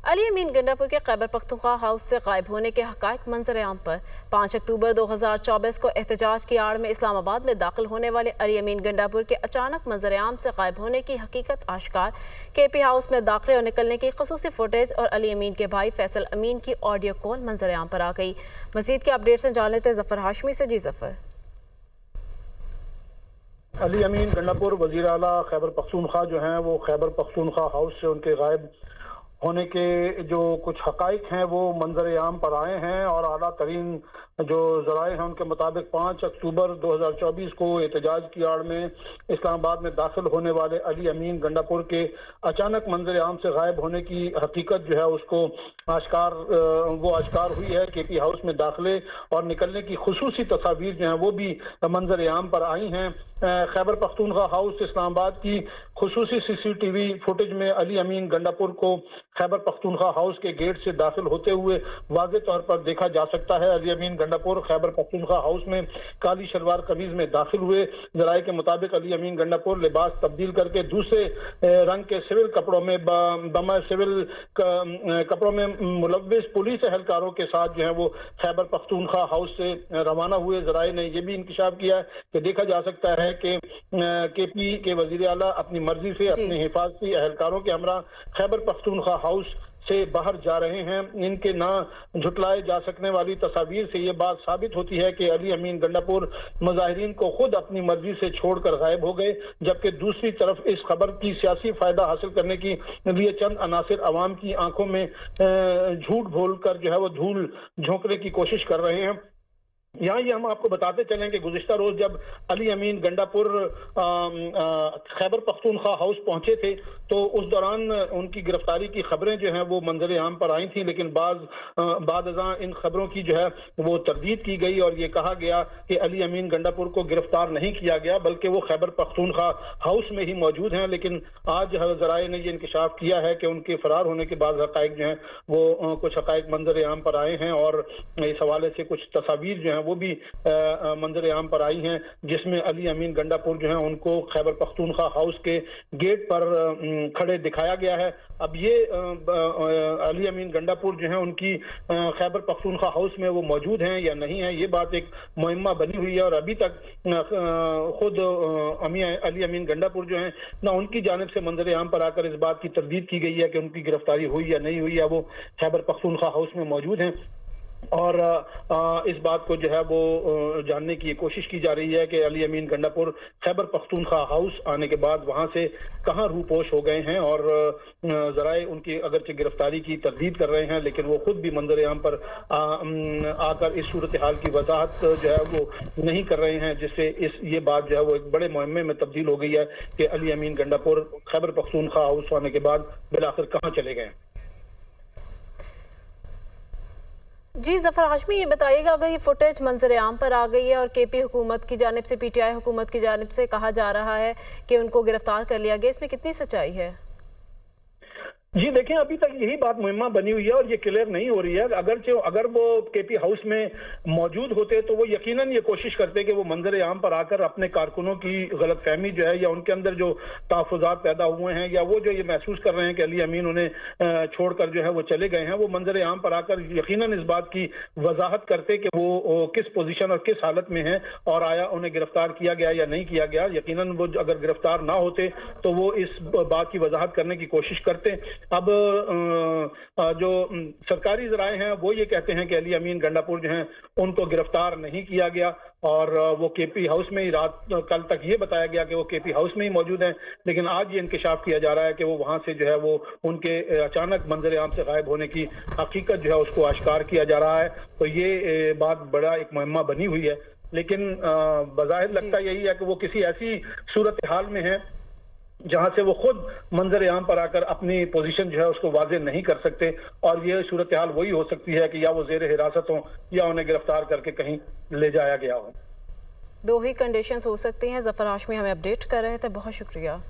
अली अमीन गंडापुर के खैबर पख्तूनख्वा हाउस से गायब होने के हक़ाइक़ मंजर आम पर 5 अक्टूबर 2024 को एहतजाज की आड़ में इस्लामाबाद में दाखिल होने वाले अली अमीन गंडापुर के अचानक मंजर आम से गायब होने की हकीकत आश्कार, KP हाउस में दाखिले और निकलने की खसूसी फुटेज और अली अमीन के भाई फैसल अमीन की ऑडियो कॉल मंजर आम पर आ गई। मज़ीद के अपडेट्स जान लेते हैं ज़फ़र हाशमी से। जी ज़फ़र। अली अमीन गंडापुर वज़ीर आला खैबर पख्तूनख्वा जो हैं वो खैबर पख्तूनख्वा हाउस से उनके गायब होने के जो कुछ हक़ाइक़ हैं वो मंजर आम पर आए हैं और आला तरीन जो ज़राए हैं उनके मुताबिक 5 अक्टूबर 2024 को एहतजाज की आड़ में इस्लामाबाद में दाखिल होने वाले अली अमीन गंडापुर के अचानक मंजर आम से गायब होने की हकीकत जो है उसको आश्कार हुई है। KP हाउस में दाखिले और निकलने की खुसूसी तस्वीर जो हैं वो भी मंजर आम पर आई हैं। खैबर पख्तूनख्वा हाउस इस्लामाबाद की खुसूसी CCTV फुटेज में अली अमीन गंडापुर को खैबर पख्तूनख्वा हाउस के गेट से दाखिल होते हुए वाज़ेह तौर पर देखा जा सकता है। अली अमीन गंडापुर खैबर पख्तूनख्वा हाउस में काली शलवार कमीज में दाखिल हुए। ज़राए के मुताबिक अली अमीन गंडापुर लिबास तब्दील करके दूसरे रंग के सिविल कपड़ों में सिविल कपड़ों में मुलव्विस पुलिस एहलकारों के साथ जो है वो खैबर पख्तूनख्वा हाउस से रवाना हुए। ज़राए ने यह भी इंकशाफ किया है कि देखा जा सकता है कि KP के वज़ीर आला अपनी मर्जी से अपने हिफाजती एहलकारों के हमरा खैबर पख्तूनख्वा हाउस से बाहर जा रहे हैं। इनके ना झुटलाए जा सकने वाली तस्वीर से ये बात साबित होती है कि अली अमीन गंडापुर मुजाहिरीन को खुद अपनी मर्जी से छोड़कर गायब हो गए, जबकि दूसरी तरफ इस खबर की सियासी फायदा हासिल करने की लिए चंद अनासिर अवाम की आंखों में झूठ बोलकर जो है वो धूल झोंकने की कोशिश कर रहे हैं। यहाँ ये हम आपको बताते चलें कि गुज़िश्ता रोज जब अली अमीन गंडापुर खैबर पख्तूनख्वा हाउस पहुंचे थे तो उस दौरान उनकी गिरफ्तारी की खबरें जो हैं वो मंजर आम पर आई थी, लेकिन बाद इन खबरों की जो है वो तरदीद की गई और ये कहा गया कि अली अमीन गंडापुर को गिरफ्तार नहीं किया गया बल्कि वो खैबर पख्तूनख्वा हाउस में ही मौजूद हैं। लेकिन आज ज़राए ने ये इंकशाफ किया है कि उनके फरार होने के बाद हक़ाइक़ जो हैं वो कुछ हक़ाइक़ मंजर आम पर आए हैं और इस हवाले से कुछ तस्वीर जो हैं वो भी मंजर आम पर आई हैं, जिसमें अली अमीन गंडापुर जो है उनको खैबर पख्तूनख्वा हाउस के गेट पर खड़े दिखाया गया है। अब ये अली अमीन गंडापुर जो है उनकी खैबर पख्तूनख्वा हाउस में वो मौजूद हैं या नहीं है, ये बात एक मुहिम्मा बनी हुई है और अभी तक खुद अली अमीन गंडापुर जो है ना उनकी जानिब से मंजर आम पर आकर इस बात की तरदीद की गई है कि उनकी गिरफ्तारी हुई या नहीं हुई, या वो खैबर पख्तूनख्वा हाउस में मौजूद हैं। और इस बात को जो है वो जानने की कोशिश की जा रही है कि अली अमीन गंडापुर खैबर पख्तूनख्वा हाउस आने के बाद वहां से कहां रूपोश हो गए हैं और ज़राए उनकी अगरचे गिरफ्तारी की तरदीद कर रहे हैं, लेकिन वो खुद भी मंजर आम पर आकर इस सूरत हाल की वजाहत जो है वो नहीं कर रहे हैं, जिससे ये बात जो है वो एक बड़े मुहिम्मे में तब्दील हो गई है कि अली अमीन गंडापुर खैबर पख्तूनख्वा हाउस आने के बाद बिलाखिर कहाँ चले गए। जी ज़फ़र हाशमी, ये बताइएगा अगर ये फुटेज मंजर आम पर आ गई है और KP हुकूमत की जानिब से PTI हुकूमत की जानिब से कहा जा रहा है कि उनको गिरफ्तार कर लिया गया, इसमें कितनी सच्चाई है? जी देखें, अभी तक यही बात मुहिम्मा बनी हुई है और ये क्लियर नहीं हो रही है। अगर वो KP हाउस में मौजूद होते तो वो यकीनन ये कोशिश करते कि वो मंजर आम पर आकर अपने कारकुनों की गलतफहमी जो है या उनके अंदर जो तहफ़्फ़ुज़ात पैदा हुए हैं या वो जो ये महसूस कर रहे हैं कि अली अमीन उन्हें छोड़कर जो है वो चले गए हैं, वो मंजर आम पर आकर यकीनन इस बात की वजाहत करते कि वो किस पोजीशन और किस हालत में है और आया उन्हें गिरफ्तार किया गया या नहीं किया गया। यकीनन वो अगर गिरफ्तार ना होते तो वो इस बात की वजाहत करने की कोशिश करते। अब जो सरकारी ज़राए हैं वो ये कहते हैं कि अली अमीन गंडापुर जो हैं उनको गिरफ्तार नहीं किया गया और वो KP हाउस में ही कल तक ये बताया गया कि वो KP हाउस में ही मौजूद हैं, लेकिन आज ये इंकशाफ किया जा रहा है कि वो वहाँ से जो है वो उनके अचानक मंजर आम से गायब होने की हकीकत जो है उसको आश्कार किया जा रहा है। तो ये बात बड़ा एक मुहिम्मा बनी हुई है, लेकिन बज़ाहिर लगता यही है कि वो किसी ऐसी सूरत हाल में है जहां से वो खुद मंजर आम पर आकर अपनी पोजीशन जो है उसको वाज़ेह नहीं कर सकते और ये सूरत हाल वही हो सकती है कि या वो ज़ेर हिरासत हो या उन्हें गिरफ्तार करके कहीं ले जाया गया हो। दो ही कंडीशंस हो सकती हैं। ज़फ़र हाशमी हमें अपडेट कर रहे थे, बहुत शुक्रिया।